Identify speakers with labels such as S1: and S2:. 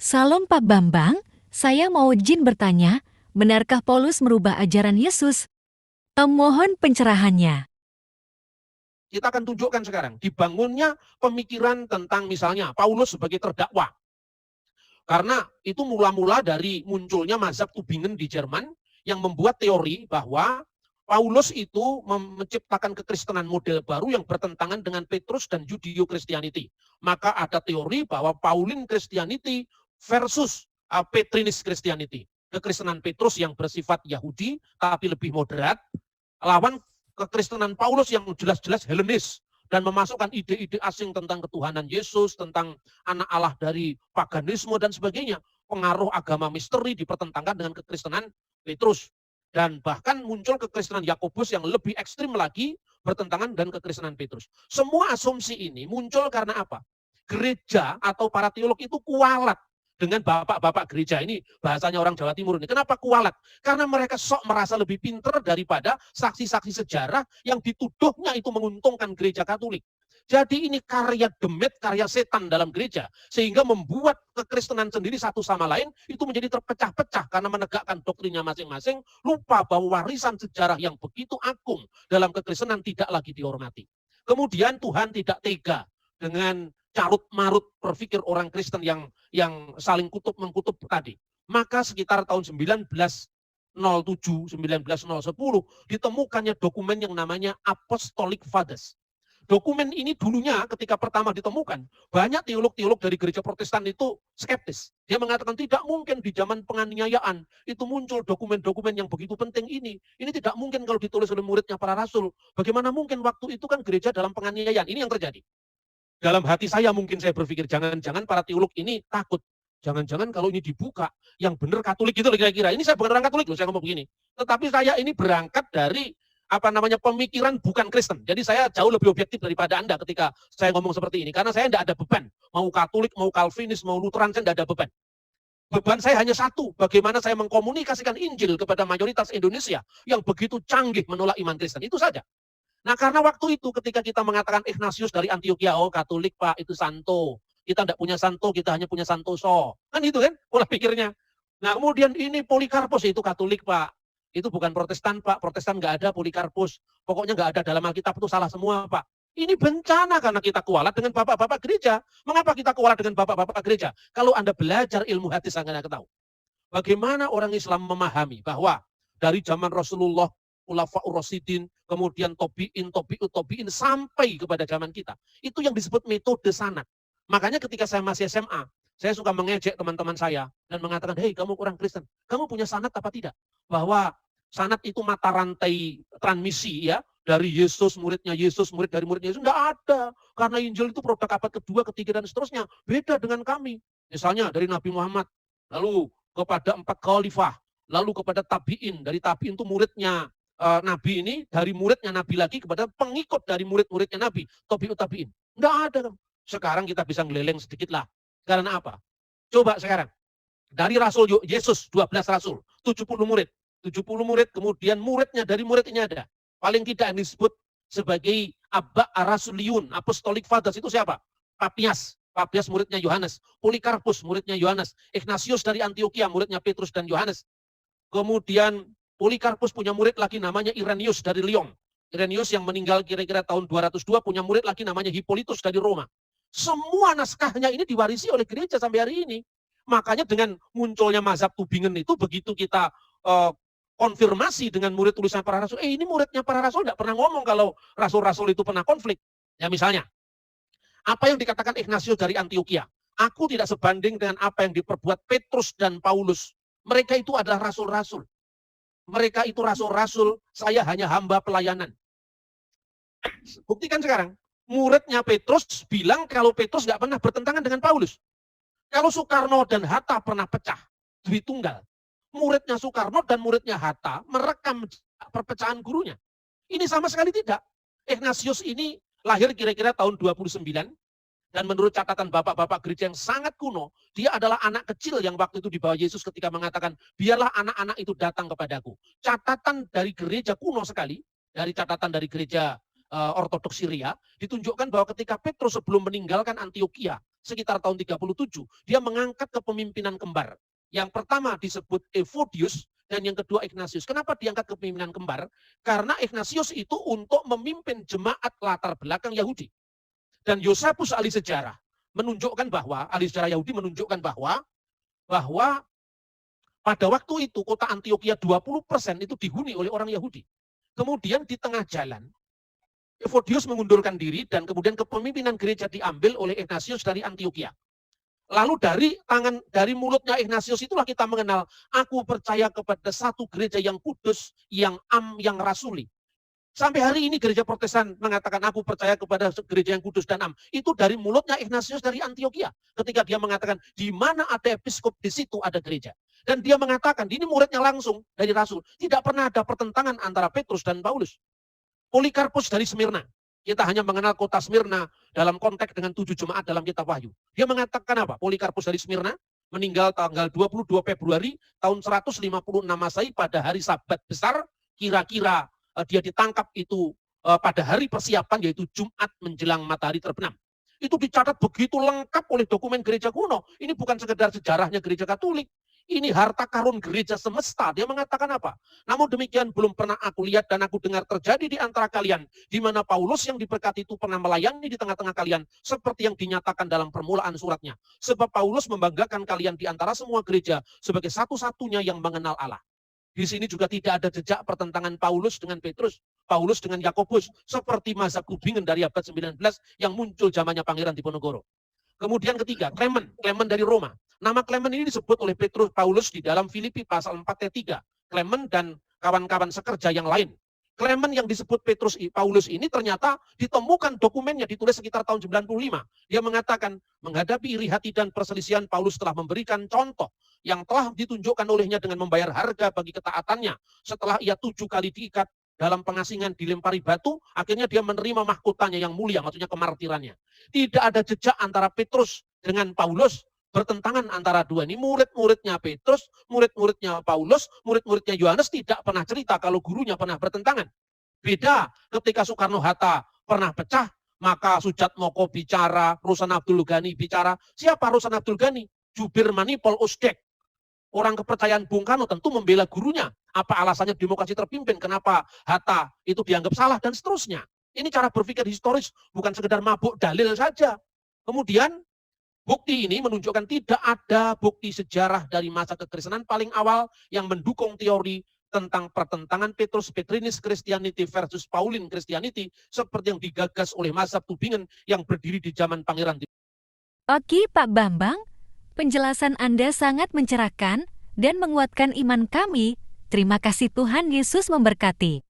S1: Salam Pak Bambang, saya mau izin bertanya, benarkah Paulus merubah ajaran Yesus? Mohon pencerahannya.
S2: Kita akan tunjukkan sekarang, dibangunnya pemikiran tentang misalnya Paulus sebagai terdakwa. Karena itu mula-mula dari munculnya mazhab Tübingen di Jerman yang membuat teori bahwa Paulus itu menciptakan kekristenan model baru yang bertentangan dengan Petrus dan Judeo-Christianity. Maka ada teori bahwa Pauline Christianity versus Petrinian Christianity. Kekristenan Petrus yang bersifat Yahudi tapi lebih moderat, lawan kekristenan Paulus yang jelas-jelas Helenis dan memasukkan ide-ide asing tentang ketuhanan Yesus, tentang anak Allah dari paganisme dan sebagainya. Pengaruh agama misteri dipertentangkan dengan kekristenan Petrus. Dan bahkan muncul kekristenan Yakobus yang lebih ekstrim lagi bertentangan dengan kekristenan Petrus. Semua asumsi ini muncul karena apa? Gereja atau para teolog itu kualat dengan bapak-bapak gereja ini, bahasanya orang Jawa Timur ini. Kenapa kualat? Karena mereka sok merasa lebih pintar daripada saksi-saksi sejarah yang dituduhnya itu menguntungkan gereja Katolik. Jadi ini karya demet, karya setan dalam gereja. Sehingga membuat kekristenan sendiri satu sama lain itu menjadi terpecah-pecah karena menegakkan doktrinnya masing-masing. Lupa bahwa warisan sejarah yang begitu agung dalam kekristenan tidak lagi dihormati. Kemudian Tuhan tidak tega dengan carut-marut berpikir orang Kristen yang saling kutub-mengkutub tadi. Maka sekitar tahun 1907, 1910 ditemukannya dokumen yang namanya Apostolic Fathers. Dokumen ini dulunya ketika pertama ditemukan, banyak teolog-teolog dari gereja Protestan itu skeptis. Dia mengatakan tidak mungkin di zaman penganiayaan itu muncul dokumen-dokumen yang begitu penting ini. Ini tidak mungkin kalau ditulis oleh muridnya para rasul. Bagaimana mungkin waktu itu kan gereja dalam penganiayaan. Ini yang terjadi. Dalam hati saya mungkin saya berpikir jangan-jangan para teolog ini takut. Jangan-jangan kalau ini dibuka, yang benar Katolik gitu kira-kira. Ini saya bukan orang Katolik loh, saya ngomong begini. Tetapi saya ini berangkat dari pemikiran bukan Kristen. Jadi saya jauh lebih objektif daripada Anda ketika saya ngomong seperti ini. Karena saya tidak ada beban. Mau Katolik, mau Calvinis, mau Lutheran, saya tidak ada beban. Beban saya hanya satu, bagaimana saya mengkomunikasikan Injil kepada mayoritas Indonesia yang begitu canggih menolak iman Kristen. Itu saja. Nah karena waktu itu ketika kita mengatakan Ignatius dari Antioquia, oh Katolik Pak, itu santo. Kita tidak punya santo, kita hanya punya santoso. Kan itu kan pola pikirnya. Nah kemudian ini Polikarpus, itu Katolik Pak. Itu bukan Protestan Pak, Protestan nggak ada Polikarpus. Pokoknya nggak ada dalam Alkitab, itu salah semua Pak. Ini bencana karena kita kualat dengan bapak-bapak gereja. Mengapa kita kualat dengan bapak-bapak gereja? Kalau Anda belajar ilmu hadis Anda tahu. Bagaimana orang Islam memahami bahwa dari zaman Rasulullah, Khulafaur Rasyidin, kemudian Tobi'in sampai kepada zaman kita. Itu yang disebut metode sanad. Makanya ketika saya masih SMA, saya suka mengejek teman-teman saya dan mengatakan, hei kamu orang Kristen, kamu punya sanad apa tidak? Bahwa sanad itu mata rantai transmisi ya, dari Yesus, murid dari muridnya Yesus, enggak ada. Karena Injil itu produk abad kedua, ketiga, dan seterusnya. Beda dengan kami. Misalnya dari Nabi Muhammad, lalu kepada 4 khalifah, lalu kepada tabi'in, dari tabi'in itu muridnya Nabi ini, dari muridnya Nabi lagi kepada pengikut dari murid-muridnya Nabi, tabi'in. Enggak ada. Sekarang kita bisa ngeleleng sedikit lah. Karena apa? Coba sekarang. Dari Rasul Yesus, 12 Rasul, 70 murid. 70 murid, kemudian muridnya dari muridnya ada. Paling tidak yang disebut sebagai Abba Rasuliun, Apostolic Fathers itu siapa? Papias. Papias muridnya Yohanes. Polikarpus muridnya Yohanes. Ignatius dari Antioquia muridnya Petrus dan Yohanes. Kemudian Polikarpus punya murid lagi namanya Irenaeus dari Lyon. Irenaeus yang meninggal kira-kira tahun 202 punya murid lagi namanya Hippolytus dari Roma. Semua naskahnya ini diwarisi oleh gereja sampai hari ini. Makanya dengan munculnya mazhab Tübingen itu begitu kita konfirmasi dengan murid tulisan para rasul, ini muridnya para rasul tidak pernah ngomong kalau rasul-rasul itu pernah konflik. Ya misalnya, apa yang dikatakan Ignatius dari Antioquia? Aku tidak sebanding dengan apa yang diperbuat Petrus dan Paulus. Mereka itu adalah rasul-rasul. Mereka itu rasul-rasul, saya hanya hamba pelayanan. Buktikan sekarang, muridnya Petrus bilang kalau Petrus nggak pernah bertentangan dengan Paulus. Kalau Soekarno dan Hatta pernah pecah, Dwi Tunggal, muridnya Soekarno dan muridnya Hatta merekam perpecahan gurunya. Ini sama sekali tidak. Ignatius ini lahir kira-kira tahun 29, dan menurut catatan bapak-bapak gereja yang sangat kuno, dia adalah anak kecil yang waktu itu dibawa Yesus ketika mengatakan, biarlah anak-anak itu datang kepadaku. Catatan dari gereja kuno sekali, dari catatan dari gereja Ortodoks Syria, ditunjukkan bahwa ketika Petrus sebelum meninggalkan Antioquia, sekitar tahun 37, dia mengangkat kepemimpinan kembar. Yang pertama disebut Evodius, dan yang kedua Ignatius. Kenapa diangkat kepemimpinan kembar? Karena Ignatius itu untuk memimpin jemaat latar belakang Yahudi. Dan Yosepus ahli sejarah menunjukkan bahwa, ahli sejarah Yahudi menunjukkan bahwa pada waktu itu kota Antioquia 20% itu dihuni oleh orang Yahudi. Kemudian di tengah jalan, Evodius mengundurkan diri dan kemudian kepemimpinan gereja diambil oleh Ignatius dari Antioquia. Lalu dari mulutnya Ignatius itulah kita mengenal, aku percaya kepada satu gereja yang kudus, yang rasuli. Sampai hari ini gereja Protestan mengatakan aku percaya kepada gereja yang kudus dan am. Itu dari mulutnya Ignatius dari Antioquia. Ketika dia mengatakan di mana ada episkop di situ ada gereja. Dan dia mengatakan, ini muridnya langsung dari Rasul. Tidak pernah ada pertentangan antara Petrus dan Paulus. Polikarpus dari Smyrna. Kita hanya mengenal kota Smyrna dalam konteks dengan 7 jemaat dalam kitab Wahyu. Dia mengatakan apa? Polikarpus dari Smyrna meninggal tanggal 22 Februari tahun 156 Masehi pada hari Sabat besar. Kira-kira dia ditangkap itu pada hari persiapan, yaitu Jumat menjelang matahari terbenam. Itu dicatat begitu lengkap oleh dokumen gereja kuno. Ini bukan sekedar sejarahnya gereja Katolik. Ini harta karun gereja semesta. Dia mengatakan apa? Namun demikian belum pernah aku lihat dan aku dengar terjadi di antara kalian, di mana Paulus yang diberkati itu pernah melayani di tengah-tengah kalian, seperti yang dinyatakan dalam permulaan suratnya. Sebab Paulus membanggakan kalian di antara semua gereja sebagai satu-satunya yang mengenal Allah. Di sini juga tidak ada jejak pertentangan Paulus dengan Petrus, Paulus dengan Yakobus, seperti mazhab Tübingen dari abad 19 yang muncul zamannya Pangeran Diponegoro. Kemudian ketiga, Clement dari Roma. Nama Clement ini disebut oleh Petrus Paulus di dalam Filipi pasal 4 ayat 3. Clement dan kawan-kawan sekerja yang lain. Clement yang disebut Paulus ini ternyata ditemukan dokumennya ditulis sekitar tahun 95. Dia mengatakan, menghadapi iri hati dan perselisihan, Paulus telah memberikan contoh yang telah ditunjukkan olehnya dengan membayar harga bagi ketaatannya. Setelah ia 7 kali diikat dalam pengasingan, dilempari batu, akhirnya dia menerima mahkotanya yang mulia, maksudnya kemartirannya. Tidak ada jejak antara Petrus dengan Paulus, bertentangan antara dua ini. Murid-muridnya Petrus, murid-muridnya Paulus, murid-muridnya Yohanes tidak pernah cerita kalau gurunya pernah bertentangan. Beda ketika Soekarno-Hatta pernah pecah, maka Sujatmoko bicara, Rosan Abdul Ghani bicara. Siapa Rosan Abdul Ghani? Jubir Manipol Usdek. Orang kepercayaan Bung Karno tentu membela gurunya. Apa alasannya demokrasi terpimpin? Kenapa Hatta itu dianggap salah dan seterusnya. Ini cara berpikir historis, bukan sekedar mabuk dalil saja. Kemudian bukti ini menunjukkan tidak ada bukti sejarah dari masa kekristenan paling awal yang mendukung teori tentang pertentangan Petrus-Petrinis Christianity versus Pauline Christianity seperti yang digagas oleh mazhab Tübingen yang berdiri di zaman Pangeran.
S1: Oke Pak Bambang, penjelasan Anda sangat mencerahkan dan menguatkan iman kami. Terima kasih, Tuhan Yesus memberkati.